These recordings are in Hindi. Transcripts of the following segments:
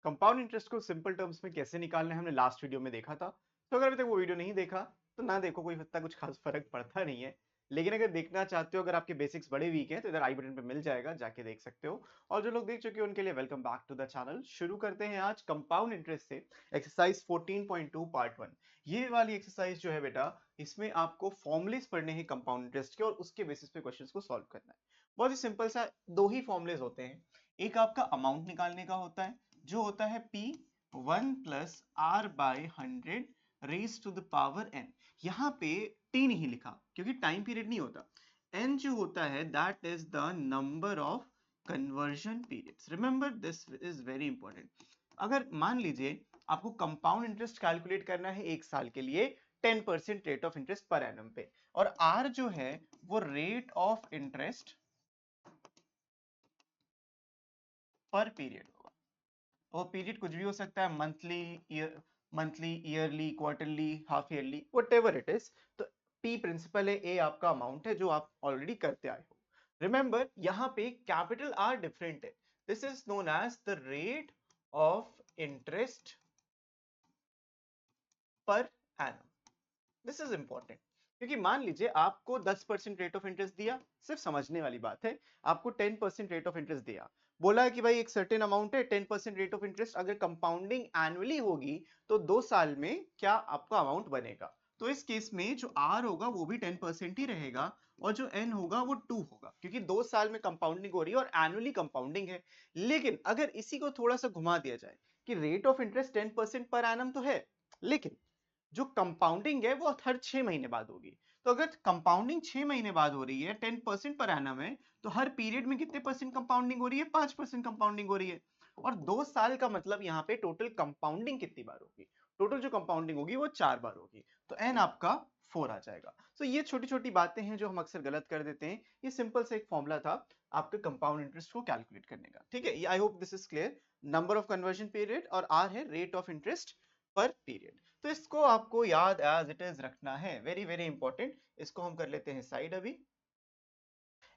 कंपाउंड इंटरेस्ट को सिंपल टर्म्स में कैसे निकालना है हमने लास्ट वीडियो में देखा था। तो अगर अभी तक वो वीडियो नहीं देखा तो ना देखो, कोई इतना कुछ खास फर्क पड़ता नहीं है। लेकिन अगर देखना चाहते हो, अगर आपके बेसिक्स बड़े वीक हैं तो इधर आई बटन पे मिल जाएगा, जाके देख सकते हो। और जो लोग देख चुके हैं उनके लिए welcome back to the channel. शुरू करते हैं आज कंपाउंड इंटरेस्ट से, एक्सरसाइज 14.2 पार्ट 1। ये वाली एक्सरसाइज जो है बेटा, इसमें आपको फॉर्मुलेस पढ़ने हैं कंपाउंड इंटरेस्ट के और उसके बेसिस पे क्वेश्चंस को सॉल्व करना है। बहुत ही सिंपल सा दो ही फॉर्मुलेस होते हैं। एक आपका अमाउंट निकालने का होता है जो होता है P 1 plus R by 100 raise to the power n। यहाँ पे t नहीं लिखा क्योंकि टाइम पीरियड नहीं होता। n जो होता है that is the number of conversion periods. Remember this is very important. अगर मान लीजिए आपको कंपाउंड इंटरेस्ट कैलकुलेट करना है एक साल के लिए 10% rate of interest per annum पे, और r जो है वो रेट ऑफ इंटरेस्ट पर पीरियड होगा। वो पीरियड कुछ भी हो सकता है, monthly, yearly, quarterly, half yearly, whatever it is. तो पी प्रिंसिपल है, ए आपका अमाउंट है जो आप ऑलरेडी करते आए हो। रिमेंबर यहाँ पे कैपिटल आर डिफरेंट है। This is known as the rate of interest per annum. This is important क्योंकि मान लीजिए आपको 10% रेट ऑफ इंटरेस्ट दिया, सिर्फ समझने वाली बात है। आपको 10% रेट ऑफ इंटरेस्ट दिया, बोला है कि भाई एक सर्टेन अमाउंट है 10% रेट ऑफ इंटरेस्ट, अगर कंपाउंडिंग एनुअली होगी तो 2 साल में क्या आपका अमाउंट बनेगा। तो इस केस में जो आर होगा वो भी 10% ही रहेगा और जो एन होगा वो 2 होगा, क्योंकि 2 साल में कंपाउंडिंग हो रही है और एनुअली कंपाउंडिंग है। लेकिन अगर इसी को थोड़ा सा घुमा दिया जाए कि रेट ऑफ इंटरेस्ट 10% पर एनम तो है, लेकिन जो कंपाउंडिंग है वो हर 6 महीने बाद होगी। तो अगर कंपाउंडिंग 6 महीने बाद हो रही है 10% पर एनम है, तो हर पीरियड में कितने परसेंट कंपाउंडिंग हो रही है? 5% कंपाउंडिंग हो रही है। और 2 साल का मतलब यहाँ पे टोटल कंपाउंडिंग कितनी बार होगी? टोटल जो कंपाउंडिंग होगी वो 4 बार होगी। तो एन आपका 4 आ जाएगा। तो ये छोटी छोटी बातें हैं जो हम अक्सर गलत कर देते हैं। ये सिंपल सा एक फॉर्मूला था आपके कंपाउंड इंटरेस्ट को कैलकुलेट करने का। ठीक है, आई hope this is clear. Number of conversion period और आर है रेट ऑफ इंटरेस्ट पर पीरियड। तो इसको आपको याद एज इट इज रखना है, वेरी वेरी इंपॉर्टेंट। इसको हम कर लेते हैं साइड अभी।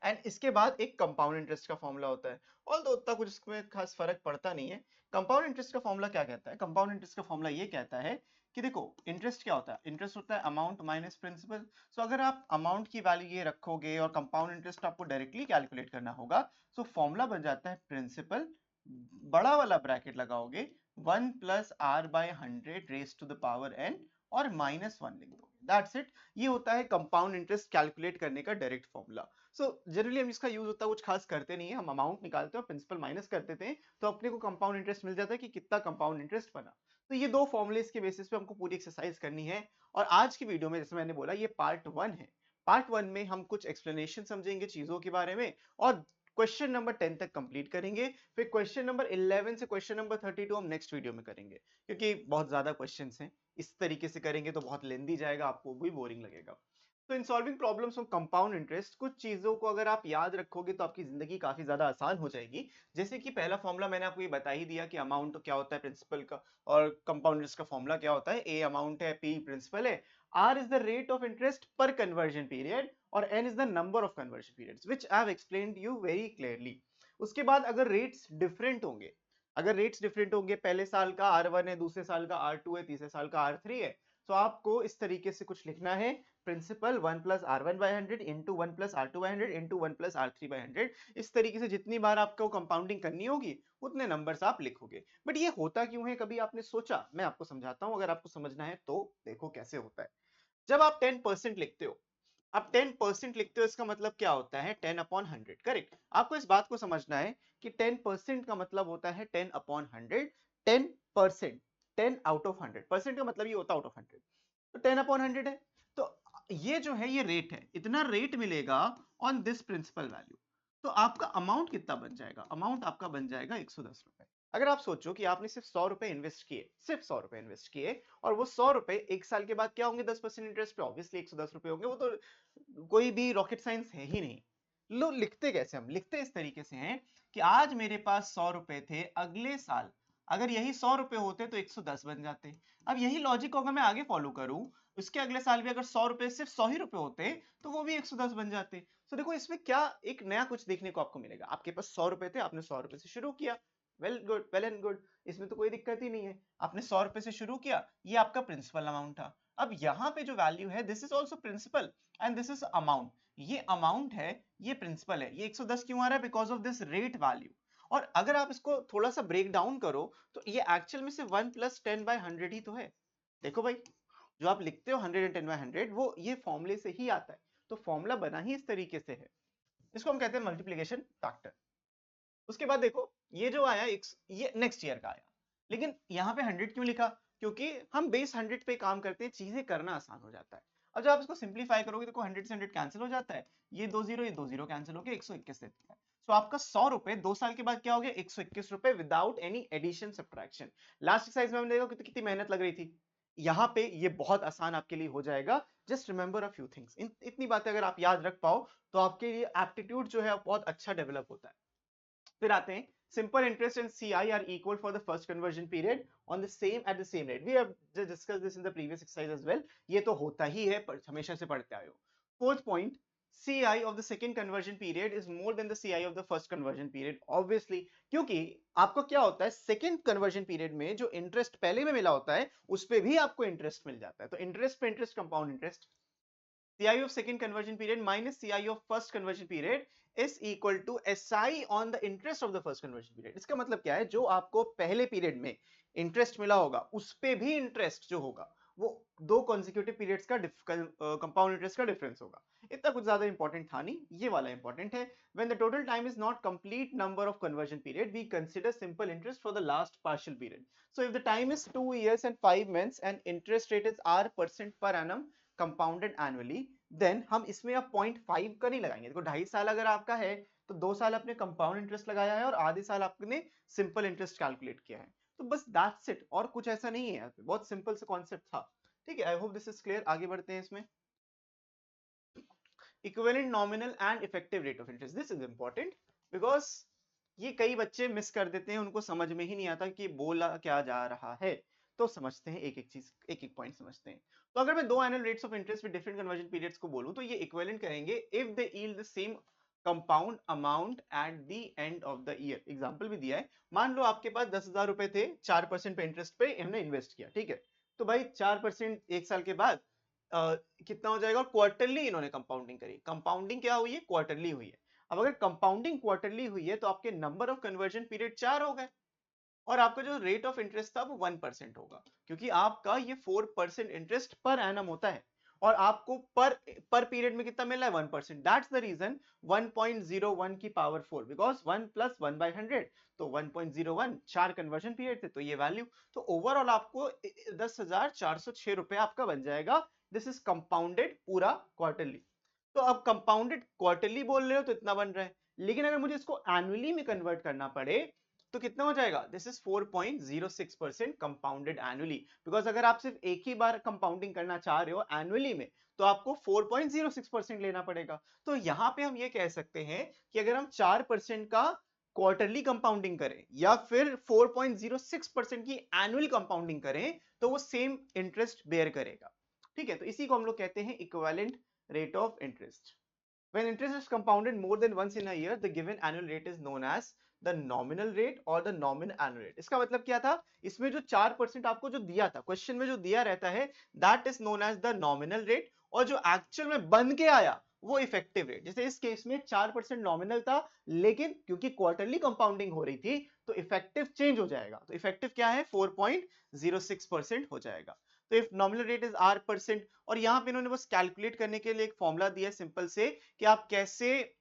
एंड इसके बाद एक कंपाउंड इंटरेस्ट का फॉर्मूला होता है, ऑल्दो उतना कुछ इसमें खास फर्क पड़ता नहीं है। कंपाउंड इंटरेस्ट का फॉर्मूला क्या कहता है? कंपाउंड इंटरेस्ट का फॉर्मूला ये कहता है कि देखो, इंटरेस्ट क्या होता है? इंटरेस्ट होता है अमाउंट माइनस प्रिंसिपल। सो अगर आप अमाउंट की वैल्यू ये रखोगे और कंपाउंड इंटरेस्ट आपको डायरेक्टली कैलकुलेट करना होगा, सो फॉर्मूला बन जाता है प्रिंसिपल, बड़ा वाला ब्रैकेट लगाओगे, 1 plus R by 100 raise to the power N और -1 लिख दोगे, दैट्स इट। ये होता है कंपाउंड इंटरेस्ट कैलकुलेट करने का डायरेक्ट फॉर्मूला। सो जनरली हम इसका यूज होता कुछ खास करते नहीं है, हम अमाउंट निकालते हैं और प्रिंसिपल माइनस कर देते हैं, तो अपने को कंपाउंड इंटरेस्ट मिल जाता है कि कितना कंपाउंड इंटरेस्ट बना। तो ये दो फॉर्मुलेस के बेसिस पे हमको पूरी एक्सरसाइज करनी है। और आज की वीडियो में, जैसे मैंने बोला, ये पार्ट 1 है। पार्ट 1 में हम कुछ एक्सप्लेनेशन समझेंगे चीजों के बारे में और क्वेश्चन नंबर 10 तक कंप्लीट करेंगे। फिर क्वेश्चन नंबर 11 से क्वेश्चन नंबर 32 हम नेक्स्ट वीडियो में करेंगे, क्योंकि बहुत ज्यादा क्वेश्चंस हैं। इस तरीके से करेंगे तो बहुत लेंदी जाएगा, आपको भी बोरिंग लगेगा। तो in solving problems of compound interest, कुछ चीजों को अगर आप याद रखोगे तो आपकी जिंदगी काफी ज्यादा आसान हो जाएगी। जैसे कि पहला फॉर्मूला मैंने आपको ये बता ही दिया कि अमाउंट क्या होता है प्रिंसिपल का, और कंपाउंड इंटरेस्ट का फॉर्मूला क्या होता है। ए अमाउंट है, पी प्रिंसिपल है, R is the rate of interest per conversion period और N is the number of conversion periods, which I have explained you very clearly. उसके बाद अगर रेट्स डिफरेंट होंगे, पहले साल का R1 है, दूसरे साल का R2 है, तीसरे साल का R3 है, तो आपको इस तरीके से कुछ लिखना है, principal 1 plus R1 by 100 into 1 plus R2 by 100 into 1 plus R3 by 100। इस तरीके से जितनी बार आपको कंपाउंडिंग करनी होगी उतने नंबर्स आप लिखोगे। बट ये होता क्यों है, कभी आपने सोचा? मैं आपको समझाता हूं, अगर आपको समझना है तो देखो कैसे होता है। जब आप 10% लिखते हो, आप 10% लिखते हो, इसका मतलब क्या होता है? 10 अपॉन 100, करेक्ट। आपको इस बात को समझना है कि 10% का मतलब होता है 10 अपॉन 100। 10%, 10 आउट ऑफ 100, परसेंट का मतलब ये होता है आउट ऑफ 100। तो 10 अपॉन 100 है, तो ये जो है ये रेट है, इतना रेट मिलेगा ऑन दिस प्रिंसिपल वैल्यू। तो आपका अमाउंट कितना बन जाएगा? अमाउंट आपका बन जाएगा 110 रुपए। अगर आप सोचो कि आपने सिर्फ 100 रुपए इन्वेस्ट किए, सिर्फ 100 रुपए इन्वेस्ट किए, और वो 100 रुपए एक साल के बाद क्या होंगे? 10% इंटरेस्ट पे, ऑब्वियसली 110 रुपए होंगे। वो तो कोई भी रॉकेट साइंस है ही नहीं। लो, लिखते कैसे? हम लिखते इस तरीके से हैं कि आज मेरे पास 100 रुपए थे, अगले साल अगर यही 100 रुपए होते तो 110 बन जाते। अब यही लॉजिक को अगर मैं आगे फॉलो करूं, उसके अगले साल भी अगर 100 रुपए सिर्फ 100 ही रुपए होते तो वो भी 110 बन जाते। तो देखो इसमें क्या एक नया कुछ देखने को आपको मिलेगा। आपके पास 100 रुपए थे, आपने 100 रुपए से शुरू किया, वेल एंड गुड, इसमें तो कोई दिक्कत ही नहीं है। आपने 100 रुपए से शुरू किया, ये आपका प्रिंसिपल अमाउंट था। अब यहाँ पे जो वैल्यू है, this is also principal and this is amount. ये अमाउंट है, ये प्रिंसिपल है। ये 110 क्यों आ रहा है? Because of this rate value. और अगर आप इसको थोड़ा सा ब्रेक डाउन करो तो ये एक्चुअल में से 1 + 10/100 ही तो है। देखो भाई, जो आप लिखते हो 110/100, वो ये फॉर्मूले से ही आता है। तो फॉर्मूला बना ही इस तरीके से है। इसको हम कहते हैं मल्टीप्लिकेशन फैक्टर। उसके बाद देखो, ये जो आया ये नेक्स्ट ईयर का आया, लेकिन यहाँ पे 100 क्यों लिखा? क्योंकि हम बेस 100 पे काम करते हैं, चीजें करना आसान हो जाता है। अब जब आप इसको सिंप्लीफाई करोगे, देखो 100 से 100 कैंसिल हो जाता है, ये 2 0 कैंसिल हो गया, 121 देता है। तो आपका 100 रुपए 2 साल के बाद क्या हो गया? 121 रुपए without any addition subtraction. Last exercise में हमने देखा कितनी मेहनत लग रही थी। यहाँ पे ये बहुत आसान आपके लिए हो जाएगा। Just remember a few things. इतनी बातें अगर आप याद रख पाओ तो आपके लिए एप्टीट्यूड जो है बहुत अच्छा डेवलप होता है। फिर आते हैं, simple interest and CI are equal for the first conversion period on the same at the same rate. We have just discussed this in the previous exercise as well. ये तो होता ही है, हमेशा से पढ़ते आए हो। Fourth point, CI of the second conversion period is more than the CI of the first conversion period. Obviously, क्योंकि आपको क्या होता है, second conversion period में जो interest पहले में मिला होता है, उस पे भी आपको interest मिल जाता है। तो interest पे interest compound interest, CI of second conversion period minus CI of first conversion period is equal to SI on the interest of the first conversion period. इसका मतलब क्या है? जो आपको पहले पीरियड में इंटरेस्ट मिला होगा, उस पे भी इंटरेस्ट जो होगा वो दो कॉन्जिक्यूटिव पीरियड्स का कंपाउंड इंटरेस्ट का डिफरेंस होगा। इतना कुछ ज्यादा इंपॉर्टेंट था नहीं, ये वाला इंपॉर्टेंट है। When the total time is not complete number of conversion period, we consider simple interest for the last partial period. So if the time is 2 years and 5 months and interest rate is R% per annum compounded annually, then हम इसमें अब 0.5 का नहीं लगाएंगे। देखो 2.5 साल अगर आपका है तो 2 साल आपने कंपाउंड इंटरेस्ट लगाया है और आधे साल आपने सिंपल इंटरेस्ट कैलकुलेट किया है। तो बस दैट्स इट, और कुछ ऐसा नहीं है यहाँ पे, बहुत सिंपल सा कॉन्सेप्ट था। ठीक है, आई होप दिस इज क्लियर। आगे बढ़ते हैं इसमें। Equivalent nominal and effective rate of interest, this is important because ये कई बच्चे मिस कर देते हैं, उनको समझ में ही नहीं आता कि बोला क्या जा रहा है। तो समझते हैं, एक एक चीज, एक एक पॉइंट समझते हैं। तो अगर मैं दो annual rates of interest with different conversion periods को बोलूं तो ये इक्विवेलेंट करेंगे if they yield the same compound amount at the end of the year. Example भी दिया है, मान लो आपके पास 10,000 रुपए थे, 4% पे इंटरेस्ट पे हमने इन्वेस्ट किया, ठीक है। तो भाई 4% एक साल के बाद कितना हो जाएगा? क्वार्टरली इन्होंने कंपाउंडिंग करी। कंपाउंडिंग क्या हुई है? क्वार्टरली हुई है। अब अगर कंपाउंडिंग क्वार्टरली हुई है तो आपके नंबर ऑफ कन्वर्जन पीरियड 4 हो गए और आपका जो रेट ऑफ इंटरेस्ट था वो 1% होगा, क्योंकि आपका ये 4% इंटरेस्ट पर एनम होता है और आपको पर पीरियड में कितना मिल रहा है? 1%। दैट्स द रीजन 1.01 की पावर 4, बिकॉज 1 + 1/100, तो 1.01 4 कन्वर्जन पीरियड थे, तो ये वैल्यू। तो ओवरऑल आपको 10,406 रुपए आपका बन जाएगा। दिस इज कंपाउंडेड पूरा क्वार्टरली। तो अब कंपाउंडेड क्वार्टरली बोल रहे हो तो इतना बन रहा है, लेकिन अगर मुझे इसको एनुअली में कन्वर्ट करना पड़े तो कितना हो जाएगा? This is 4.06% compounded annually, because अगर आप सिर्फ एक ही बार कंपाउंडिंग करना चाह रहे हो एनुअली में तो आपको 4.06% लेना पड़ेगा। तो यहां पे हम ये कह सकते हैं कि अगर हम 4% का क्वार्टरली कंपाउंडिंग करें या फिर 4.06% की एनुअल कंपाउंडिंग करें तो वो सेम इंटरेस्ट बेयर करेगा। ठीक है, तो इसी को हम लोग कहते हैं equivalent rate of interest. When interest is compounded more than once in a year, the given annual rate is known as the nominal rate or the nominal annual rate. इसका मतलब क्या था? इसमें जो 4% आपको जो दिया था, क्वेश्चन में जो दिया रहता है, that is known as the nominal rate, और जो एक्चुअल में बन के आया वो इफेक्टिव रेट। जैसे इस केस में 4% नॉमिनल था, लेकिन क्योंकि क्वार्टरली कंपाउंडिंग हो रही थी तो इफेक्टिव चेंज हो जाएगा। तो इफेक्टिव क्या है? 4.06% हो जाएगा। तो if nominal rate is R%, और यहां पे इन्होंने बस कैलकुलेट करने के लिए एक फॉर्मूला दिया है सिंपल से कि आप कैसे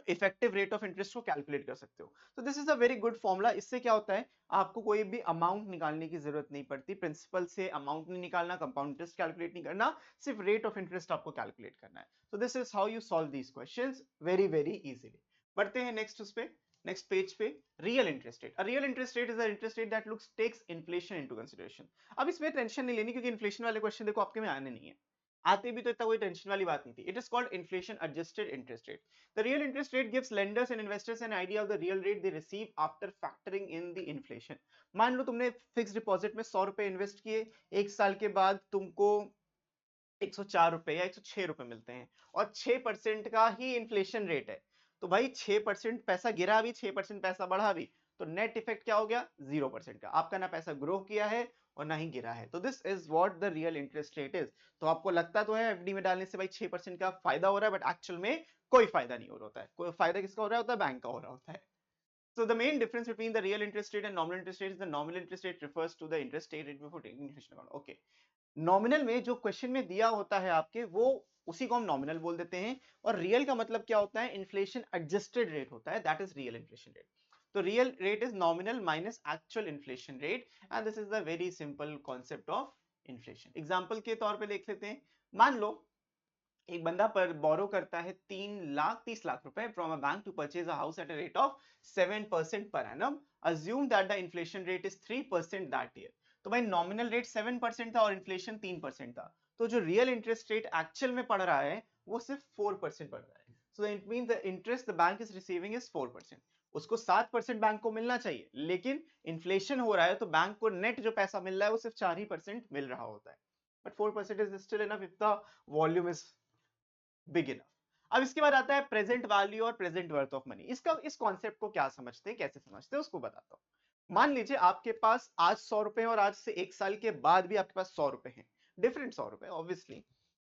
इफेक्टिव रेट ऑफ इंटरेस्ट को कैलकुलेट कर सकते हो। तो this is a very good formula. इससे क्या होता है, आपको कोई भी अमाउंट निकालने की जरूरत नहीं पड़ती। प्रिंसिपल से अमाउंट नहीं निकालना, कंपाउंड इंटरेस्ट कैलकुलेट नहीं करना, सिर्फ रेट ऑफ इंटरेस्ट आपको कैलकुलेट करना है। तो this is how you solve these questions very very easily. बढ़ते हैं नेक्स्ट उस पे, नेक्स्ट पेज पे। Real interest rate. Real interest rate is a interest rate that looks takes inflation into consideration. अब इसमें टेंशन नहीं लेनी, क्योंकि इन्फ्लेशन वाले क्वेश्चन देखो आपके में आने नहीं है, आते भी तो इतना कोई टेंशन वाली बात नहीं थी। It is called inflation adjusted interest rate. The real interest rate gives lenders and investors an idea of the real rate they receive after factoring in the inflation. मान लो तुमने फिक्स डिपॉजिट में 100 रुपए इन्वेस्ट किए, एक साल के बाद तुमको 104 रुपए या 106 रुपए मिलते हैं और 6% का ही इन्फ्लेशन रेट है। तो भाई 6% पैसा गिरा भी, 6% पैसा बढ़ा भी, तो नेट इफेक्ट क्या हो गया 0% का, आपका ना पैसा ग्रो किया है और ना ही गिरा है। तो this is what the real interest rate is. तो आपको लगता तो है एफडी में डालने से भाई 6% का फायदा हो रहा है, बट एक्चुअल में कोई फायदा नहीं हो रहा होता है। कोई फायदा किसका हो रहा होता है? बैंक का हो रहा होता है। So the main difference between the real interest rate and nominal interest rate is the nominal interest rate refers to the interest rate before taking inflation account. Okay. Nominal में जो क्वेश्चन में दिया होता है आपके, वो उसी को हम नॉमिनल बोल देते हैं, और रियल का मतलब क्या होता है? इन्फ्लेशन एडजस्टेड रेट होता है, that is real inflation rate. तो real rate is nominal minus actual inflation rate, and this is the very simple concept of inflation. Example के तौर पे देख लेते हैं। मान लो एक बंदा पर बोरो करता है 3,30,00,000 रुपए from a bank to purchase a house at a rate of 7% per annum, assume that the inflation rate is 3% that year. तो भाई नॉमिनल रेट 7% था और इन्फ्लेशन 3% था, तो जो रियल इंटरेस्ट रेट एक्चुअल में पड़ रहा है वो सिर्फ 4% पड़ रहा है। So it mean the interest the bank is receiving is 4%। उसको 7% बैंक को मिलना चाहिए, लेकिन इन्फ्लेशन हो रहा है तो बैंक को नेट जो पैसा मिल रहा है वो सिर्फ 4% मिल रहा होता है। But 4% is still enough if the volume is big enough. अब इसके बाद आता है प्रेजेंट वैल्यू और प्रेजेंट वर्थ ऑफ मनी। इसका इस कॉन्सेप्ट को क्या समझते हैं, कैसे समझते हैं, उसको बताता हूं। मान लीजिए आपके पास आज 100 रुपए और आज से 1 साल के बाद भी आपके पास 100 रुपए हैं, डिफरेंट 100 रुपए ऑब्वियसली।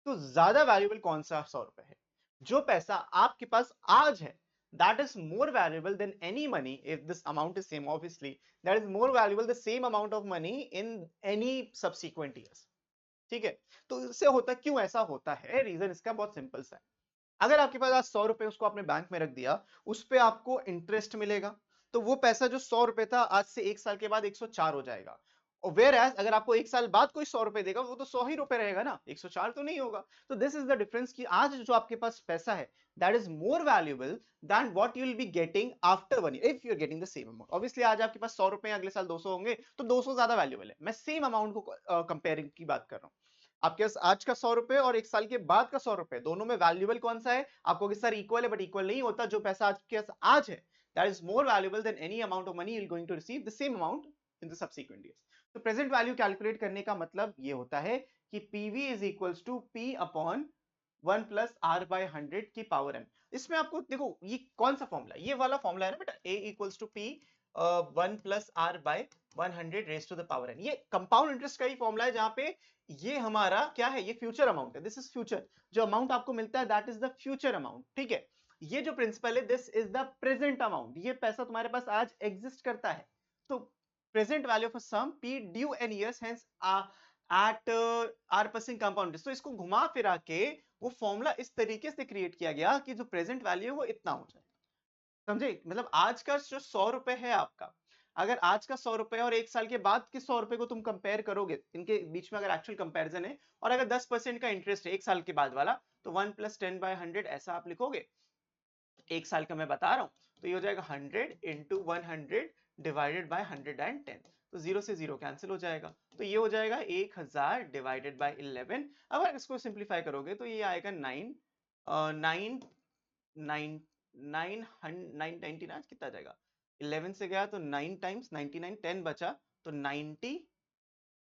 तो ज्यादा वैल्यूएबल कौन सा 100 रुपए है? जो पैसा आपके पास आज है, that is more valuable than any money if this amount is same, obviously that is more valuable the same amount of money in any subsequent years। ठीक है, तो इससे होता क्यों ऐसा होता है? रीजन इसका बहुत सिंपल सा है। अगर आपके पास आज 100 रुपए उसको आपने बैंक में रख दिया, उस पे आपको इंटरेस्ट मिलेगा, तो वो पैसा जो 100 रुपए था आज से 1 साल के बाद 104 हो जाएगा। और वेयर एज अगर आपको 1 साल बाद कोई 100 रुपए देगा, वो तो 100 ही रुपए रहेगा ना, 104 तो नहीं होगा। तो दिस इज द डिफरेंस कि आज जो आपके पास पैसा है, that is more valuable than what you will be getting after 1 year if you are getting the same amount. Obviously आज आपके पास 100 रुपए, अगले साल 200 होंगे, तो 200 ज्यादा वैल्यूएबल है। मैं सेम अमाउंट को कंपेयरिंग की बात कर रहा हूं। आपके पास आज का 100 रुपए और 1 साल के बाद का 100 रुपए, दोनों में वैल्यूएबल कौन सा है? आपको कि सर इक्वल है, बट इक्वल नहीं होता। जो पैसा आज के आज है, that is more valuable than any amount of money you are going to receive the same amount in the subsequent years. तो प्रेजेंट वैल्यू कैलकुलेट करने का मतलब ये होता है कि PV is equals to P upon 1 plus R by 100 की पावर एन। इसमें आपको देखो ये कौन सा फॉर्मूला है? ये वाला फॉर्मूला है ना बेटा, A equals to P 1 plus R by 100 raise to the power N. ये कंपाउंड इंटरेस्ट का ही फॉर्मूला है, जहां पे ये हमारा क्या है? ये फ्यूचर अमाउंट है, दिस इज फ्यूचर। जो अमाउंट आपको मिलता है that is the future amount, ठीक है। ये जो प्रिंसिपल है, this is the present amount. ये पैसा तुम्हारे पास आज एग्जिस्ट करता है, तो present value of sum P due N years hence at r% compound interest. तो इसको घुमा फिरा के वो फॉर्मूला इस तरीके से क्रिएट किया गया कि जो प्रेजेंट वैल्यू है वो इतना हो जाए। समझे? मतलब आज का जो 100 रुपए है आपका, अगर आज का 100 रुपए और 1 साल के बाद के 100 रुपए को तुम कंपेयर करोगे, इनके बीच में अगर एक्चुअल कंपैरिजन है, और अगर 10% का इंटरेस्ट है 1 साल के बाद वाला, तो 1 प्लस 10 बाय 100 ऐसा आप लिखोगे। 1 साल का मैं बता रहा हूं, तो ये हो जाएगा 100 इंटू 100 डिवाइडेड बाय 110। तो 0 से 0 कैंसिल हो जाएगा, तो ये हो जाएगा 1000 डिवाइडेड बाय 11। अगर इसको सिंप्लीफाई करोगे तो ये आएगा 9 9 9 999 आज कितना आ जाएगा? 11 से गया तो 9 टाइम्स 99, 10 बचा तो 90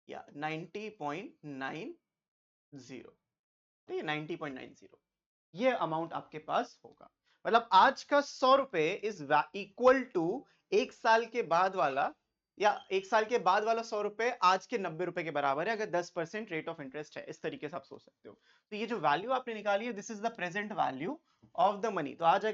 या 90.90। तो ये 90.90 ये अमाउंट आपके पास होगा। मतलब आज का 100 रुपए इज इक्वल टू 1 साल के बाद वाला, या 1 साल के बाद वाला 100 रुपए आज के 90 रुपए के बराबर है, अगर 10% रेट ऑफ इंटरेस्ट है। इस तरीके से आप सोच सकते हो। तो ये जो वैल्यू आपने निकाली है, this is the present value of the money. तो आज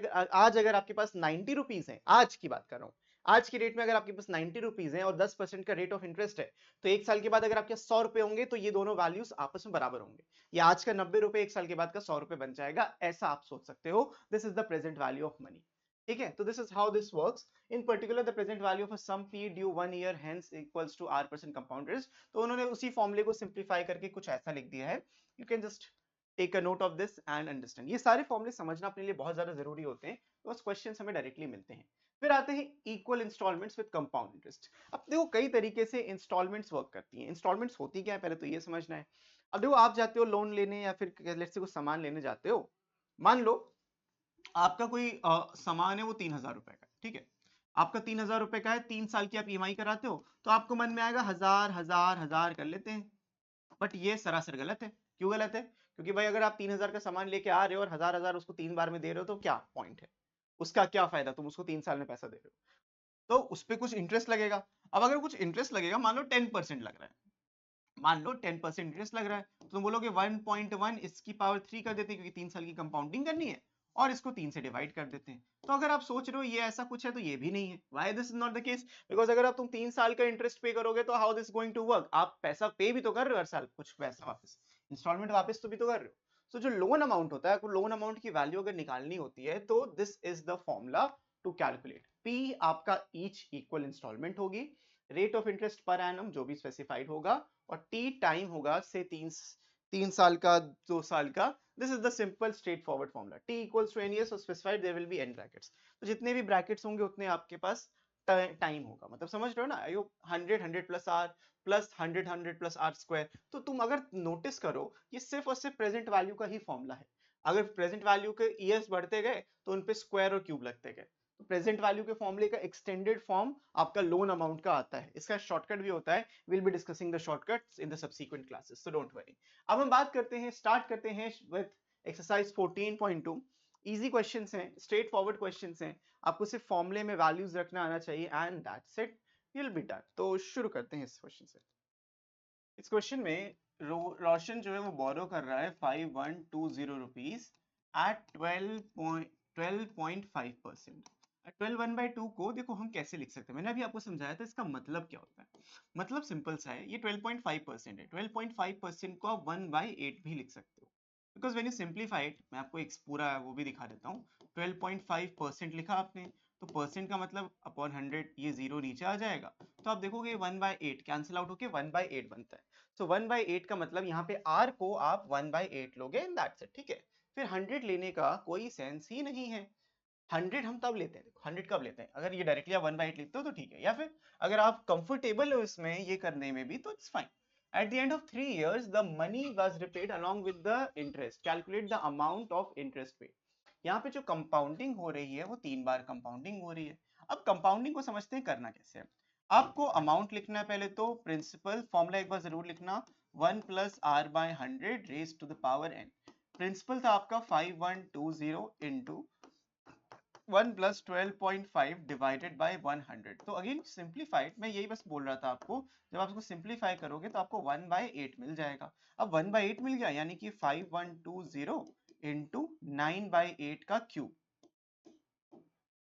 अगर आपके पास 90 रुपीज है, आज की बात कर रहा हूं, आज की डेट में अगर आपके पास 90 रुपीज है और 10% का रेट ऑफ इंटरेस्ट है, तो 1 साल के बाद अगर आपके 100 रुपए होंगे, तो ये दोनों वैल्यूज आपस में बराबर होंगे। ये आज का 90 रुपए 1 साल के बाद का 100 रुपए बन जाएगा, ऐसा आप सोच सकते हो। This is the present value of money, ठीक है। तो this is how this works. In particular the present value of sum P due 1 year hence equals to r% compound interest. तो उन्होंने उसी फॉर्मूले को सिंप्लीफाई करके कुछ ऐसा लिख दिया है। You can just take a note of this and understand. ये सारे फॉर्मूले समझना अपने लिए बहुत ज्यादा जरूरी होते हैं, तो बस क्वेश्चंस हमें डायरेक्टली मिलते हैं। फिर आते हैं equal installments with compound interest. अब देखो कई तरीके से इंस्टॉलमेंट्स वर्क करती हैं। इंस्टॉलमेंट्स होती क्या है पहले तो ये समझना है। अब देखो आप जाते हो लोन लेने या फिर लेट्स से कुछ सामान लेने जाते हो। मान लो आपका कोई सामान है वो 3,000 रुपए का है, ठीक है। आपका 3,000 रुपए का है, 3 साल की आप ईएमआई कराते हो, तो आपको मन में आएगा 1000 1000 1000 कर लेते हैं। बट ये सरासर गलत है। क्यों गलत है? क्योंकि भाई अगर आप 3,000 का सामान लेके आ रहे हो और 1000 1000 उसको 3 बार में दे रहे हो, तो क्या पॉइंट है? उसका क्या फायदा? तुम उसको 3 साल में पैसा दे रहे हो। तो उस पर कुछ इंटरेस्ट लगेगा। अब अगर कुछ इंटरेस्ट लगेगा, मान लो 10% लग रहा है, मान लो 10% इंटरेस्ट लग रहा है, तो तुम बोलोगे 1.1 इसकी पावर 3 कर देते हैं, क्योंकि 3 साल की कंपाउंडिंग करनी है, और इसको 3 से डिवाइड कर देते हैं। तो अगर आप सोच रहे हो ये ऐसा कुछ है, तो ये भी नहीं है। Why this is not the case? Because अगर आप तुम 3 साल का इंटरेस्ट पे करोगे तो how this going to work? आप पैसा पे भी तो कर रहे हो हर साल, कुछ पैसा वापस, इंस्टॉलमेंट वापस तो भी तो कर रहे हो। तो जो लोन अमाउंट होता है, लोन अमाउंट की वैल्यू अगर निकालनी होती है, तो this is the formula to calculate. P आपका ईच इक्वल इंस्टॉलमेंट होगी, rate of interest per annum जो भी स्पेसिफाइड होगा, और टी टाइम होगा से 3 साल का, 2 साल का। This is the simple straightforward formula. T equals to N years और specified there will be N brackets. तो जितने भी ब्रैकेट्स होंगे उतने आपके पास टाइम होगा। मतलब समझ रहे हो ना? I hope 100 100 plus R plus 100 100 plus R square. तो तुम अगर नोटिस करो, ये सिर्फ और सिर्फ प्रेजेंट वैल्यू का ही फॉर्मूला है। अगर प्रेजेंट वैल्यू के ईयर्स बढ़ते गए तो उन पे स्क्वायर और क्यूब लगते गए। तो प्रेजेंट वैल्यू के फॉर्मूले का एक्सटेंडेड फॉर्म आपका लोन अमाउंट का आता है। इसका शॉर्टकट भी होता है, will be discussing the shortcuts in the subsequent classes, so don't worry. अब हम बात करते हैं, स्टार्ट करते हैं विद एक्सरसाइज 14.2। इजी क्वेश्चंस हैं, स्ट्रेट फॉरवर्ड क्वेश्चंस हैं, आपको सिर्फ फॉर्मूले में वैल्यूज रखना आना चाहिए, and that's it, will be done. तो शुरू करते हैं इस क्वेश्चन से। इस क्वेश्चन में रोशन जो है वो बोरो कर रहा है 5120 रुपीज एट 12.5%। 12 को देखो हम कैसे लिख सकते हैं, मैंने अभी आपको समझाया था इसका मतलब क्या होता है। मतलब सिंपल सा है, ये 12.5% है, 12.5% को आप 1/8 भी लिख सकते हो। Because when you simplify it, मैं आपको एक पूरा वो भी दिखा देता हूँ। 12.5% लिखा आपने, तो परसेंट का मतलब अपॉन 100, ये जीरो नीचे आ जाएगा, तो आप देखोगे 1/8 कैंसिल आउट होके 1/8 बनता है। तो 1/8 का मतलब यहाँ पे r को आप 1/8 लोगे, एंड दैट्स इट, ठीक है। फिर 100 लेने का कोई सेंस ही नहीं है। 100 हम तब लेते हैं, देखो 100 कब लेते हैं, अगर ये डायरेक्टली आप 1/8 लिखते हो तो ठीक है, या फिर अगर आप कंफर्टेबल हो इसमें ये करने में भी, तो it's fine. At the end of 3 years, the money was repaid along with the interest. Calculate the amount of interest paid. यहाँ पे जो कंपाउंडिंग हो रही है वो 3 बार कंपाउंडिंग हो रही है। अब कंपाउंडिंग को समझते हैं, करना कैसे है। आपको अमाउंट लिखना है पहले, तो प्रिंसिपल फॉर्मूला एक बार जरूर लिखना, 1 plus R by 100 raise to the power n। Principal था आपका 5120 इंटू 1 प्लस 12.5 डिवाइडेड बाय 100। तो अगेन सिंप्लीफाइड, मैं यही बस बोल रहा था आपको, जब आप इसको सिंप्लीफाई करोगे तो आपको 1/8 मिल जाएगा। अब 1/8 मिल गया, यानी कि 5120 इंटू 9/8 का क्यूब,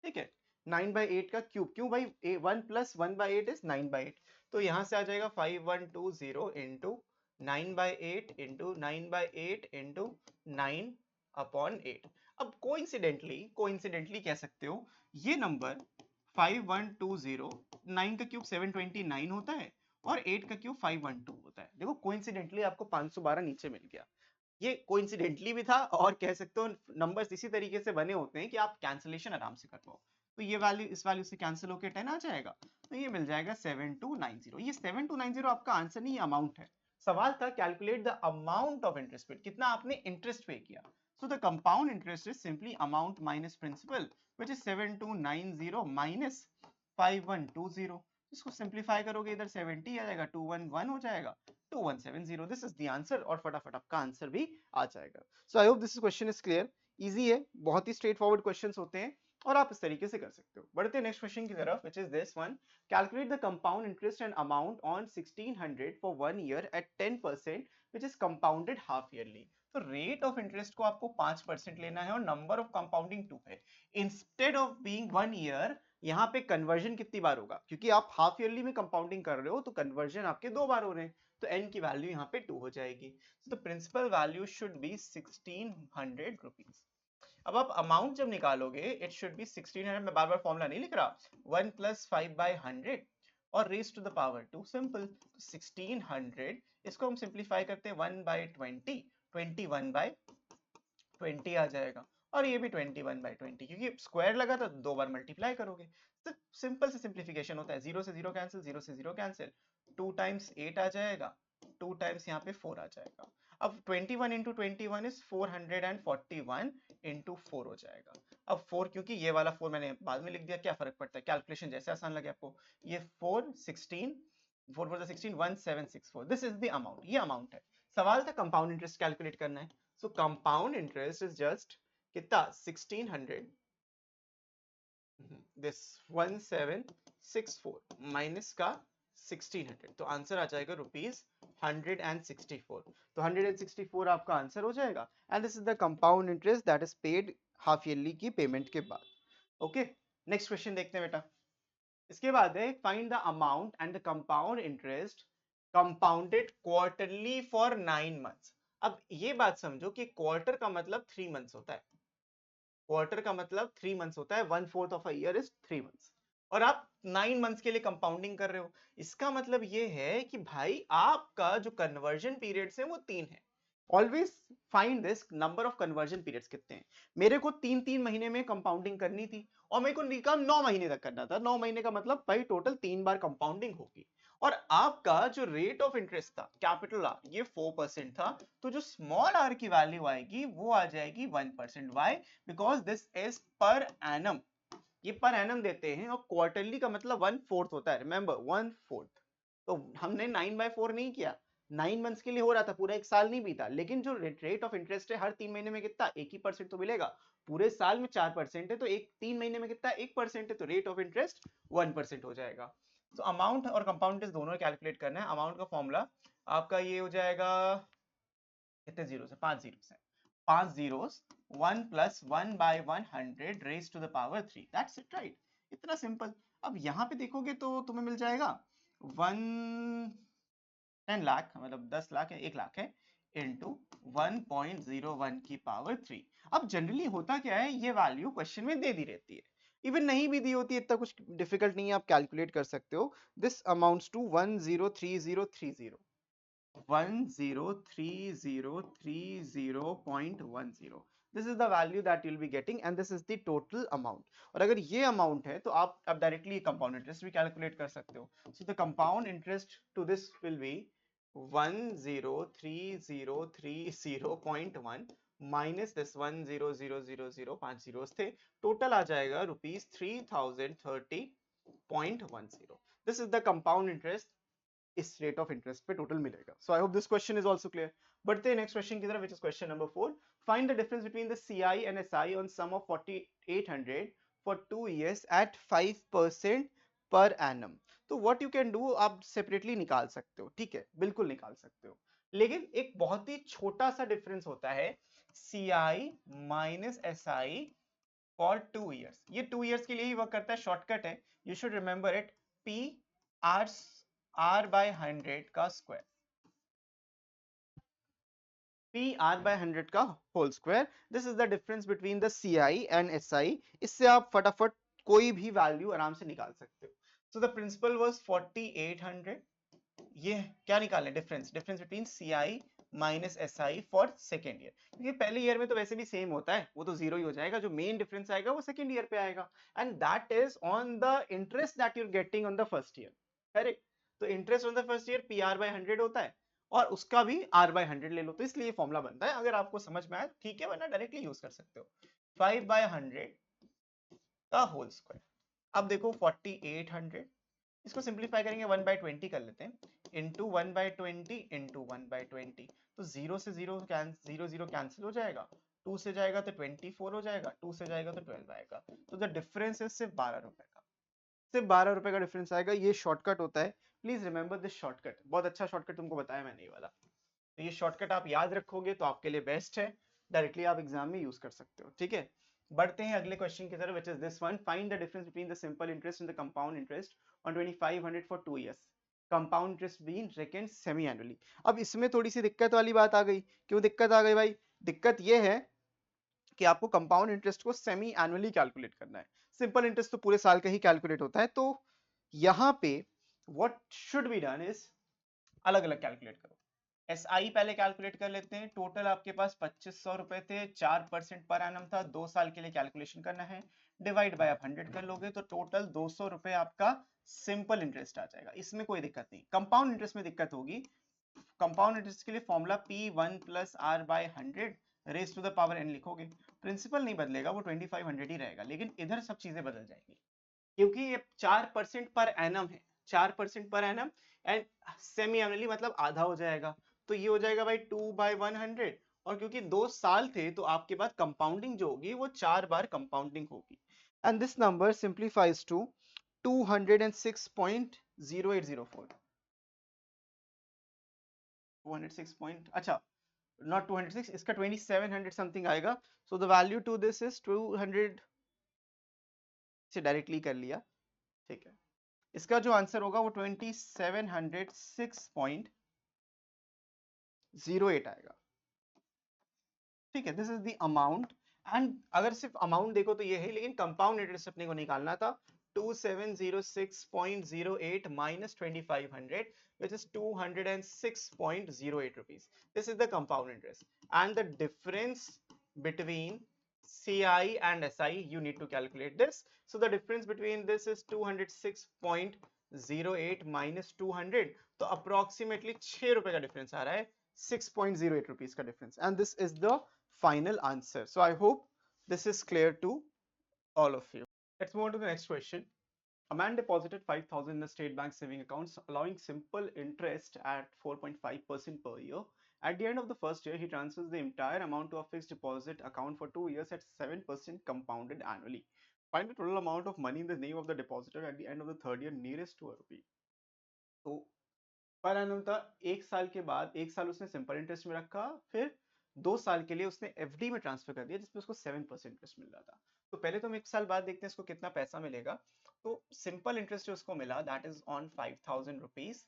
ठीक है। 9/8 का क्यूब, क्यों भाई? 1 प्लस 1/8 इज 9/8, तो यहां से आ जाएगा 5120 इंटू 9/8 इंटू 9/8 इंटू 9/8। अब कोइंसिडेंटली कह सकते हो, ये नंबर 5120, 9 का क्यूब 729 होता है, और 8 का क्यूब 512 होता है। देखो कोइंसिडेंटली आपको 512 नीचे मिल गया। ये कोइंसिडेंटली भी था, और कह सकते हो नंबर्स इसी तरीके से बने होते हैं कि आप कैंसिलेशन आराम से कर पाओ। तो ये वैल्यू इस वैल्यू से कैंसिल होकर 10 आ जाएगा, तो ये मिल जाएगा 7290। ये 7290 आपका आंसर नहीं, अमाउंट है। सवाल था calculate the amount of interest paid, कितना आपने इंटरेस्ट पे किया। So the compound interest is simply amount minus principal, which is 7290 minus 5120। इसको सिंप्लीफाई करोगे, इधर 70 आ जाएगा, 211 हो जाएगा, 2170। दिस इज द आंसर, और फटाफट आपका आंसर भी आ जाएगा। So I hope this question is clear. Easy है, बहुत ही स्ट्रेट फॉरवर्ड क्वेश्चंस होते हैं, और आप इस तरीके से कर सकते हो। बढ़ते हैं नेक्स्ट क्वेश्चन की तरफ, which is this one. Calculate the compound interest and amount on 1600 for 1 year at 10%, which is compounded half yearly. तो रेट ऑफ इंटरेस्ट को आपको 5% लेना है, और नंबर ऑफ कंपाउंडिंग 2 है। इंस्टेड ऑफ बीइंग 1 ईयर, यहाँ पे कन्वर्जन कितनी बार होगा, क्योंकि आप हाफ ईयरली में कंपाउंडिंग कर रहे हो, तो कन्वर्जन आपके 2 बार हो रहे हैं, तो n की वैल्यू यहाँ पे 2 हो जाएगी। तो principal value should be 1600 rupees. अब आप अमाउंट जब निकालोगे, इट शुड बी 1600, मैं बार बार फॉर्मूला नहीं लिख रहा, 1 प्लस 5/100 और raise to the power 2, simple. 1600, इसको हम सिंप्लीफाई करते हैं, 1/20, 21/20 आ जाएगा, और ये भी 21/20, क्योंकि स्क्वायर लगा था 2 बार मल्टीप्लाई करोगे। तो सिंपल से सिंप्लीफिकेशन होता है, 0 से 0 कैंसिल, 0 से 0 कैंसिल, 2 टाइम्स 8 आ जाएगा, 2 टाइम्स यहाँ पे 4 आ जाएगा। अब 21 इंटू 21 इज 441 इंटू 4 हो जाएगा। अब 4, क्योंकि ये वाला 4 मैंने बाद में लिख दिया, क्या फर्क पड़ता है, कैलकुलेशन जैसे आसान लगे आपको। ये 4 16, 4 4 16, 1764, दिस इज द अमाउंट, ये अमाउंट है। सवाल था कंपाउंड इंटरेस्ट कैलकुलेट करना है। सो कंपाउंड इंटरेस्ट इज जस्ट कितना, 1600, this 1764 164 माइनस का 1600, तो आंसर आ जाएगा ₹164। तो 164 आपका आंसर हो जाएगा, and this is the compound interest that is paid half yearly की पेमेंट के बाद। ओके, नेक्स्ट क्वेश्चन देखते हैं बेटा। इसके बाद है find the amount and the compound interest compounded quarterly for 9 months. अब ये बात समझो कि क्वार्टर का मतलब 3 मंथ्स होता है। क्वार्टर का मतलब 3 मंथ्स होता है, 1/4 of a year is 3 months, और आप 9 मंथ्स के लिए कंपाउंडिंग कर रहे हो। इसका मतलब ये है कि भाई आपका जो कन्वर्जन पीरियड्स है वो 3 है। Always find this number of conversion periods कितने हैं। मेरे को 3-3 महीने में कंपाउंडिंग करनी थी, और मेरे को निकाम 9 महीने तक करना था। 9 महीने का मतलब भाई टोटल 3 बार कंपाउंडिंग होगी। और आपका जो रेट ऑफ इंटरेस्ट था कैपिटल आर, ये 4% था, तो जो स्मॉल आर की वैल्यू आएगी वो आ जाएगी 1%। Why? Because this is per annum, ये पर एनम देते हैं, और क्वार्टरली का मतलब 1/4 होता है, रिमेंबर 1/4। तो हमने 9/4 नहीं किया, 9 मंथ्स के लिए हो रहा था, पूरा एक साल नहीं बीता। लेकिन जो रेट ऑफ इंटरेस्ट है हर 3 महीने में कितना, 1 ही % तो मिलेगा। पूरे साल में 4% है, तो 3 महीने में कितना, 1% है, तो रेट ऑफ इंटरेस्ट 1% हो जाएगा। तो अमाउंट और कंपाउंड इंटरेस्ट दोनों कैलकुलेट करना है। अमाउंट का फॉर्मूला आपका ये हो जाएगा, कितने जीरो है, 5 जीरो है, 5 zeros, 1 plus 1 by 100 raised to the power 3, that's it, right? इतना सिंपल। अब यहाँ पे देखोगे तो तुम्हें मिल जाएगा 10 लाख, मतलब 10 लाख है, 1 लाख है, इंटू 1.01 की पावर 3। अब जनरली होता क्या है, ये वैल्यू क्वेश्चन में दे दी रहती है, इवन नहीं भी दी होती है, इतना कुछ डिफिकल्ट नहीं है, आप कैलकुलेट कर सकते हो। This amounts to 103030, 103030.10, this is the value that you'll be getting, and this is the total amount। और अगर ये अमाउंट है तो आप अब डायरेक्टली कंपाउंड इंटरेस्ट भी कैलकुलेट कर सकते हो। So the compound interest to this will be 103030.1 minus this 100000, 5 zeros थे, टोटल आ जाएगा ₹3030.10। This is the compound interest इस रेट ऑफ इंटरेस्ट पे टोटल मिलेगा। So I hope this question is also clear. बढ़ते हैं नेक्स्ट क्वेश्चन की तरफ, which is question number 4। Find the difference between the CI and SI on sum of 4800 for 2 years at 5% per annum. तो व्हाट यू कैन डू, आप सेपरेटली निकाल सकते हो, ठीक है, बिल्कुल निकाल सकते हो। लेकिन एक बहुत ही छोटा सा डिफरेंस होता है, CI minus SI for 2 years. ये 2 इयर्स के लिए ही वर्क करता है, शॉर्टकट है, you should remember it. P R r/100 का स्क्वायर, पी r/100 का whole square, this is the difference between the CI and SI। इससे आप फटाफट कोई भी वैल्यू आराम से निकाल सकते हो। सो द प्रिंसिपल वाज 4800, ये क्या निकालना, difference, difference between CI minus SI for second year. क्योंकि पहले ईयर में तो वैसे भी सेम होता है, वो तो जीरो ही हो जाएगा, जो मेन डिफरेंस आएगा वो सेकेंड ईयर पे आएगा, and that is on the interest that you are getting on the first year, correct? तो interest on the first year PR/100 होता है, और उसका भी R/100 ले लो, तो इसलिए फॉर्मूला बनता है। अगर आपको समझ में आए ठीक है, वरना डायरेक्टली यूज कर सकते हो। 5/100 का होल स्क्वायर। अब देखो 4800, इसको सिंप्लीफाई करेंगे 1/20 कर लेते हैं, इंटू 1/20 इंटू 1/20, तो जीरो से जीरो जीरो जीरो कैंसिल हो जाएगा, 2 से जाएगा तो 24 हो जाएगा, 2 से जाएगा तो 12 आएगा, तो द डिफरेंस इज सिर्फ 12 रुपए का, सिर्फ 12 रुपए का डिफरेंस आएगा। ये शॉर्टकट होता है, प्लीज रिमेंबर दिस शॉर्टकट, बहुत अच्छा शॉर्टकट तुमको बताया मैंने ये वाला। तो ये शॉर्टकट आप याद रखोगे तो आपके लिए बेस्ट है, डायरेक्टली आप एग्जाम में यूज कर सकते हो, ठीक है। बढ़ते हैं अगले क्वेश्चन की तरफ, which is this one. Find the difference between the simple interest and the compound interest on 2500 for 2 years, compound interest being reckoned semi annually. अब इसमें थोड़ी सी दिक्कत वाली बात आ गई। क्यों दिक्कत आ गई भाई? दिक्कत ये है कि आपको कंपाउंड इंटरेस्ट को सेमी एनुअली कैलकुलेट करना है, सिंपल इंटरेस्ट तो पूरे साल का ही कैलकुलेट होता है। तो यहाँ पे what should be done is अलग अलग कैलकुलेट करो। SI पहले कैलकुलेट कर लेते हैं। टोटल आपके पास 2500 रुपए थे, 4% पर एनम था, 2 साल के लिए कैलकुलेशन करना है, डिवाइड बाय आप 100 कर लोगे तो टोटल 200 रुपए आपका सिंपल इंटरेस्ट आ जाएगा। इसमें कोई दिक्कत नहीं। कंपाउंड इंटरेस्ट में दिक्कत होगी। कंपाउंड इंटरेस्ट के लिए formula P1 + R/100 raise to the power n लिखोगे। प्रिंसिपल नहीं बदलेगा, वो 2500 ही रहेगा, लेकिन इधर सब चीजें बदल जाएंगी, क्योंकि ये 4% पर एनम है, 4% per annum, and semi annually मतलब आधा हो जाएगा, तो ये हो जाएगा भाई 2/100। और क्योंकि 2 साल थे तो आपके पास कंपाउंडिंग जो होगी वो 4 बार कंपाउंडिंग होगी, and this number simplifies to 206.0804, 206 point, अच्छा not 206, इसका 2700 समथिंग आएगा. So the value to this is 200 से डायरेक्टली कर लिया, ठीक है. इसका जो आंसर होगा वो 2706.08 आएगा, ठीक है. This is the amount. And अगर सिर्फ अमाउंट देखो तो ये है, लेकिन कंपाउंड इंटरेस्ट अपने को निकालना था. 2706.08 minus 2500, which is 206.08 rupees. This is the compound interest, and the difference between CI and SI, you need to calculate this. So the difference between this is 206.08 minus 200, तो approximately 6 रुपए का difference आ रहा है, 6.08 rupees का difference, and this is the final answer. So I hope this is clear to all of you. Let's move on to the next question. A man deposited 5,000 in the State Bank saving accounts, allowing simple interest at 4.5% per year. At the end of the first year, he transfers the entire amount to a fixed deposit account for 2 years at 7% compounded annually. Find the total amount of money in the name of the depositor at the end of the third year nearest to a rupee. तो पर एनम था, एक साल के बाद, एक साल उसने सिंपल इंटरेस्ट में रखा, फिर 2 साल के लिए उसने एफडी में ट्रांसफर कर दिया जिसमें उसको 7% इंटरेस्ट मिल रहा था. तो पहले तो हम एक साल बाद देखते हैं इसको कितना पैसा मिलेगा. तो सिंपल इंटरेस्ट जो उसको मिला, that is on 5,000 rupees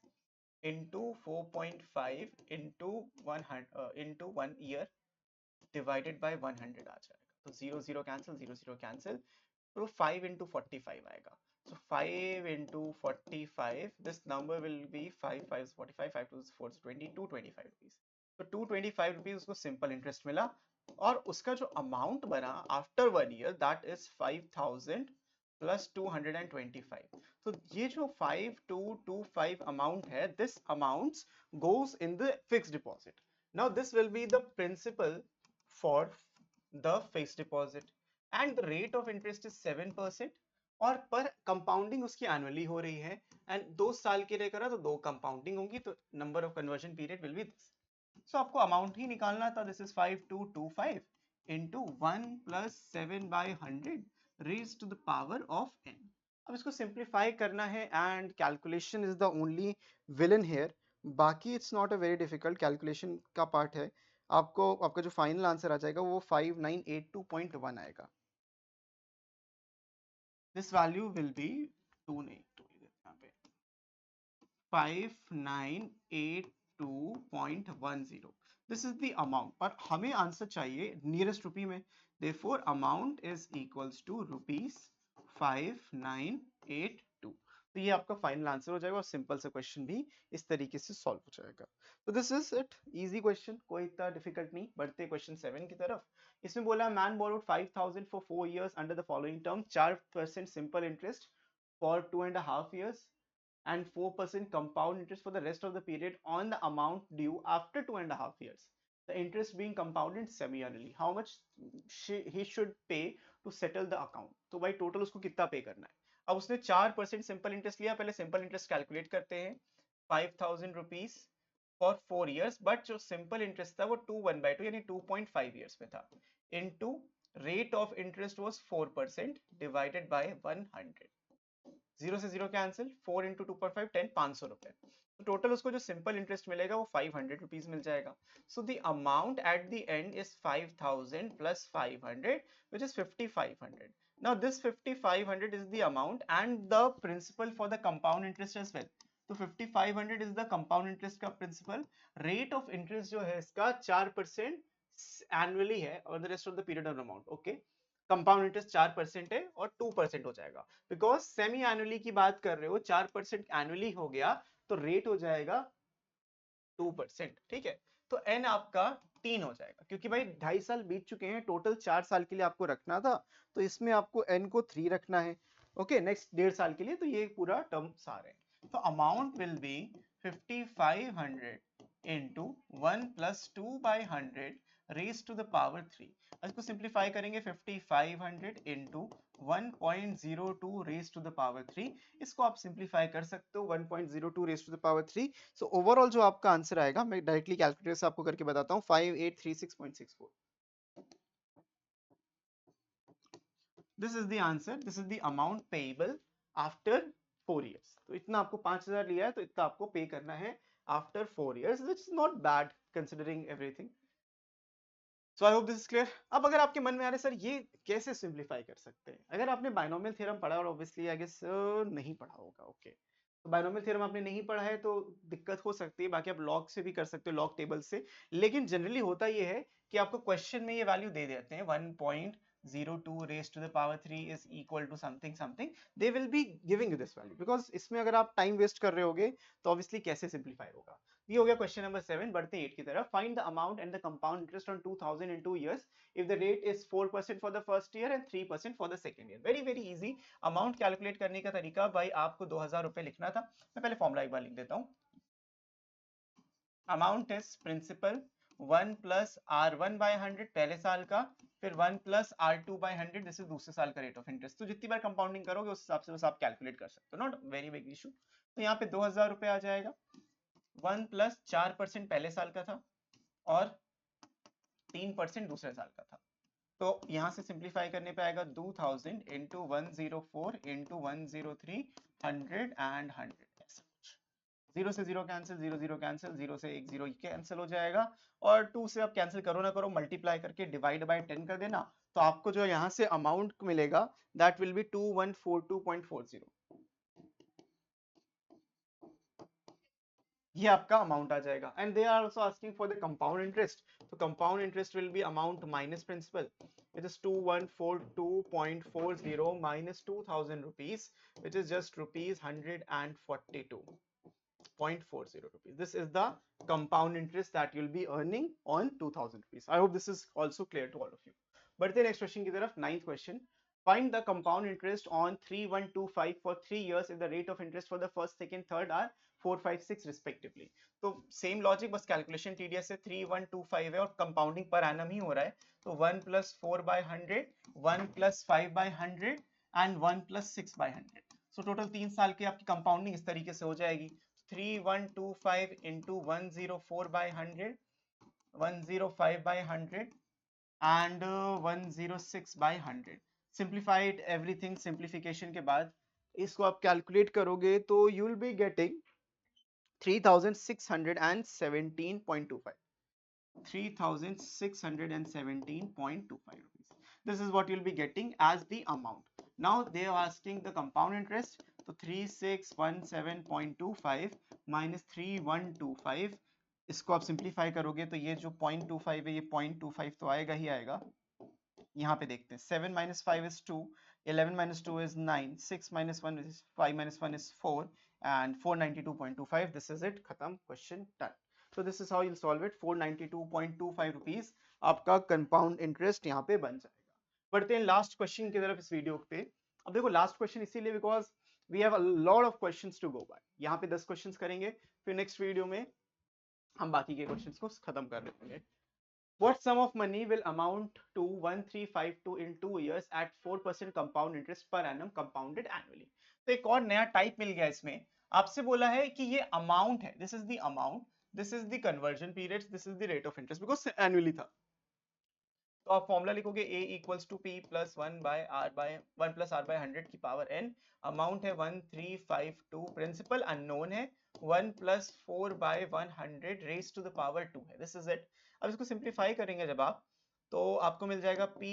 into 4.5 into 1 year divided by 100 आ जाएगा. तो 0 0 कैंसिल, 0 0 कैंसिल, तो 5 into 45 आएगा. So 5 into 45, this number will be 5 5 is 45, 5 2 is 4 is 20, 225 rupees. So 225 rupees उसको सिंपल इंटरेस्ट मिला, और उसका जो अमाउंट बना after 1 year, that is 5,000 plus 225. तो ये जो 5225 अमाउंट है, this amount goes in the fixed deposit. Now this will be the principal for the fixed deposit, and the rate of interest is 7%, और पर कंपाउंडिंग उसकी एनुअली हो रही है, एंड 2 साल के लिए करा तो 2 कंपाउंडिंग होंगी, तो number of conversion period will be this. So आपको अमाउंट ही निकालना था. This is 5225 into 1 plus 7 by 100 raised to the power of n. अब इसको सिंप्लीफाई करना है, and calculation is the only villain here. बाकी it's not a very difficult, calculation का पार्ट है. आपको आपका जो फाइनल आंसर आ जाएगा वो 5982.1 आएगा. This value will be 5982.10. This is the amount, और हमें आंसर चाहिए नियरेस्ट रुपी में. Therefore amount is equals to rupees 5982. तो ये आपका फाइनल आंसर हो जाएगा, और सिंपल सा क्वेश्चन भी इस तरीके से सॉल्व हो जाएगा. तो this is it, easy question, कोई इतना डिफिकल्ट नहीं. बढ़ते क्वेश्चन 7 की तरफ. इसमें बोला man borrowed 5,000 for 4 years under the following term. 4% simple interest for 2.5 years and 4% compound interest for the rest of the period on the amount due after 2.5 years. The interest being compounded semi-annually. How much he should pay to settle the account? तो भाई टोटल उसको कितना पे करना है. अब उसने 4% सिंपल इंटरेस्ट लिया. पहले सिंपल इंटरेस्ट कैलकुलेट करते हैं. 5,000 रुपीज फॉर 4 years, बट जो सिंपल इंटरेस्ट था वो 2/1/2 यानी 2.5 years में था. Into rate of interest was 4% divided by 100. 0 से 0 कैंसिल, 4 into 2.5 10, 500 रुपए. तो टोटल उसको जो सिंपल इंटरेस्ट मिलेगा वो 500 रुपीज मिल जाएगा. So the amount at the end is 5,000 plus 500 which is 5,500. Now this 5,500 is the amount and the principal for the compound interest as well. तो 5,500 is the compound interest का principal. Rate of interest जो है इसका 4% annually है, और the rest of the period of amount. Okay. Compound interest 4% है और 2% हो जाएगा, बिकॉज सेमी एनुअली की बात कर रहे हो. 4% एनुअली हो गया तो रेट हो जाएगा 2%. ठीक है. तो एन आपका 3 हो जाएगा, क्योंकि भाई 2.5 साल बीत चुके हैं, टोटल 4 साल के लिए आपको रखना था, तो इसमें आपको एन को 3 रखना है. ओके, नेक्स्ट 1.5 साल के लिए तो ये पूरा टर्म सारे हैं. तो amount will be 5,500 into 1 plus 2/100 raised to the power 3. इसको सिंप्लीफाई करेंगे. 5,500 into 1.02 raised to the power 3. इसको आप सिंप्लीफाई कर सकते हो 1.02 raised to the power 3. So overall जो आपका आंसर आएगा, मैं डायरेक्टली कैलकुलेटर से आपको करके बताता हूँ, 5836.64. This is the answer. This is the amount payable after 4 years। तो इतना आपको 5,000 लिया है तो इतना आपको पे करना है after 4 years, which is not bad considering everything. So I hope this is clear. अब अगर आपके मन में आ रहा है सर ये कैसे सिंप्लीफाई कर सकते हैं, अगर आपने बाइनोमियल थ्योरम पढ़ा और ऑब्वियसली आई गेस नहीं पढ़ा होगा, ओके तो बाइनोमियल थ्योरम आपने नहीं पढ़ा है तो दिक्कत हो सकती है, बाकी आप लॉग से भी कर सकते हो, लॉग टेबल से। लेकिन जनरली होता ये है कि आपको क्वेश्चन में ये वैल्यू दे देते हैं 1.02 raised to the power 3 is equal to something something, they will be giving you this value, because इसमें अगर आप टाइम वेस्ट कर रहे होगे तो ऑब्वियसली कैसे सिंप्लीफाई होगा। ये हो गया क्वेश्चन नंबर 7। बढ़ते हैं 8 की तरफ। Find the amount and the compound interest on 2000 in 2 years if the rate is 4% for the first year and 3% for the second year। Very very easy. Amount calculate करने का तरीका, भाई आपको 2000 रुपए लिखना था, मैं पहले फॉर्मूला एक बार लिख देता हूँ। Amount is principal 1 plus R1 by 100 पहले साल का, फिर 1 plus R2 by 100 this is दूसरे साल का रेट ऑफ इंटरेस्ट। तो जितनी बार कंपाउंडिंग करोगे उस हिसाब से बस आप कैलकुलेट कर सकते हो, नॉट वेरी बिग इशू। तो यहाँ पे 2000 रुपए आ जाएगा। 1 प्लस 4% पहले साल का था और 3% दूसरे साल का था। तो यहां से सिंप्लीफाई करने पे आएगा 2000 इंटू 104 इंटू 103 100 एंड 100, ऐसा कुछ। 0 से 0 कैंसिल, 0 0 कैंसिल, 0 से 1 0 कैंसिल हो जाएगा, और 2 से आप कैंसिल करो ना करो, मल्टीप्लाई करके डिवाइड बाय 10 कर देना, तो आपको जो यहाँ से अमाउंट मिलेगा दैट विल बी 2142.40। ये आपका अमाउंट आ जाएगा। And they are also asking for the compound interest, तो compound interest will be amount minus principal, it is 2142.40 minus 2000 rupees, which is just rupees 142.40 rupees. This is the compound interest that you'll be earning on 2000 rupees. I hope this is also clear to all of you. बढ़ते हैं नेक्स्ट क्वेश्चन की तरफ। 9th question. Find the compound interest on 3125 for 3 years if the rate of interest for the first, second, third are 4, 5, 6 respectively। तो सेम लॉजिक, बस कैलकुलेशन टीडीएस से 3125 है और कंपाउंडिंग पर एनम ही हो रहा है, तो 1 plus 4 by 100, 1 plus 5 by 100 and 1 plus 6 by 100। So total 3 साल की आपकी कंपाउंडिंग इस तरीके से हो जाएगी। 3125 into 104 by 100, 105 by 100 and 106 by 100। Simplified everything, simplification के बाद इसको आप कैलकुलेट करोगे तो you will be getting 3617.25, 3617.25 rupees. This is what you'll be getting as the amount. Now they are asking the compound interest, so 3617.25 minus 3125, इसको आप सिंप्लीफाई करोगे तो ये जो 0.25 है ये 0.25 तो आएगा ही आएगा। यहाँ पे देखते हैं 7 minus 5 is 2, 11 minus 2 is 9, 6 minus 1 is 5 minus 1 is 4 and 492.25, this is it, खत्म, question done। So this is how you'll solve it। 492.25 rupees आपका कंपाउंड इंटरेस्ट यहाँ पे बन जाएगा। बढ़ते हैं लास्ट क्वेश्चन की तरफ इस वीडियो पे। अब देखो लास्ट क्वेश्चन इसीलिए because we have a lot of questions to go by. यहाँ पे 10 क्वेश्चंस करेंगे, फिर नेक्स्ट वीडियो में हम बाकी के क्वेश्चंस को खत्म कर लेंगे। What sum of money will amount to 1352 in 2 years at 4% compound interest per annum compounded annually। तो एक और नया टाइप मिल गया इसमें, आपसे बोला है कि ये अमाउंट है, this is the amount, this is the conversion period, this is the rate of interest, because annually था। तो आप फॉर्मूला लिखोगे a equals to p plus 1 by r by 1 plus r by 100 की पावर n। अमाउंट है 1352, प्रिंसिपल अननोन है, 1 plus 4 by 100 raise to the power 2 है, दिस इज इट। अब इसको सिंप्लीफाई करेंगे जब आप, तो आपको मिल जाएगा p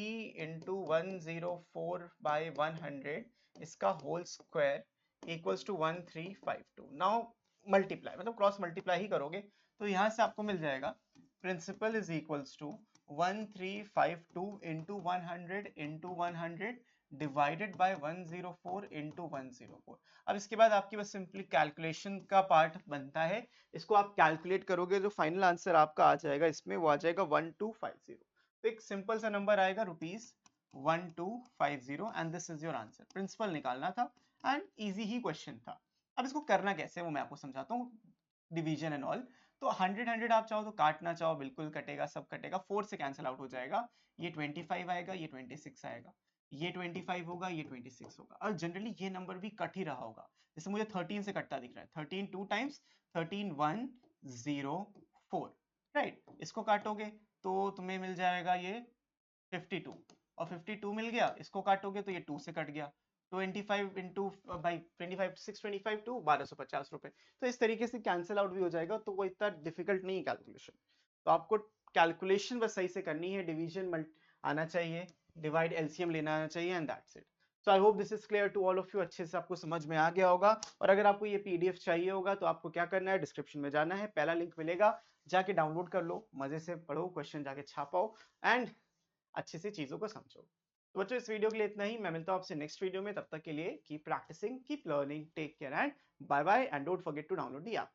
इंटू 104 बाय 100 इसका whole square equals to 1352। Now multiply, मतलब क्रॉस मल्टीप्लाई ही करोगे, तो यहाँ से आपको मिल जाएगा principal is equals to 1352 into 100 into 100 divided by 104 into 104। अब इसके बाद आपकी बस सिंपली कैलकुलेशन का पार्ट बनता है, इसको आप कैलकुलेट करोगे, जो फाइनल आंसर आपका आ जाएगा इसमें वो आ जाएगा 1250। तो एक सिंपल सा नंबर आएगा rupees 1250 and this is your answer. Principal निकालना था एंड इजी ही क्वेश्चन था। अब इसको करना कैसे वो मैं आपको समझाता हूँ, डिवीजन एंड ऑल। तो 100 100 आप चाहो तो काटना चाहो बिल्कुल कटेगा, सब कटेगा, 4 से कैंसिल आउट हो जाएगा, ये 25 आएगा, ये 26 आएगा, ये 25 होगा, ये 26 होगा। और जनरली ये नंबर भी कट ही रहा होगा, जैसे मुझे 13 से कटता दिख रहा है, 13 2 टाइम्स 13 104, राइट। इसको काटोगे तो तुम्हें मिल जाएगा ये 52, और 52 मिल गया, इसको काटोगे तो ये 2 से कट गया, 25 इंटू बाई 25 625 टू 1250 रुपए। तो इस तरीके से कैंसिल आउट भी हो जाएगा, तो वो इतना डिफिकल्ट नहीं है कैलकुलेशन। तो आपको कैलकुलेशन बस सही से करनी है, डिवीजन आना चाहिए, डिवाइड एलसीएम लेना आना चाहिए, and that's it. So I hope this is clear to all of you, अच्छे से आपको समझ में आ गया होगा। और अगर आपको ये पीडीएफ चाहिए होगा तो आपको क्या करना है, डिस्क्रिप्शन में जाना है, पहला लिंक मिलेगा, जाके डाउनलोड कर लो, मजे से पढ़ो, क्वेश्चन जाके छापाओ, एंड अच्छे से चीजों को समझो। तो बच्चों, इस वीडियो के लिए इतना ही, मैं मिलता हूं आपसे नेक्स्ट वीडियो में, तब तक के लिए keep practicing, keep learning, take care and bye bye, and don't forget to download the app.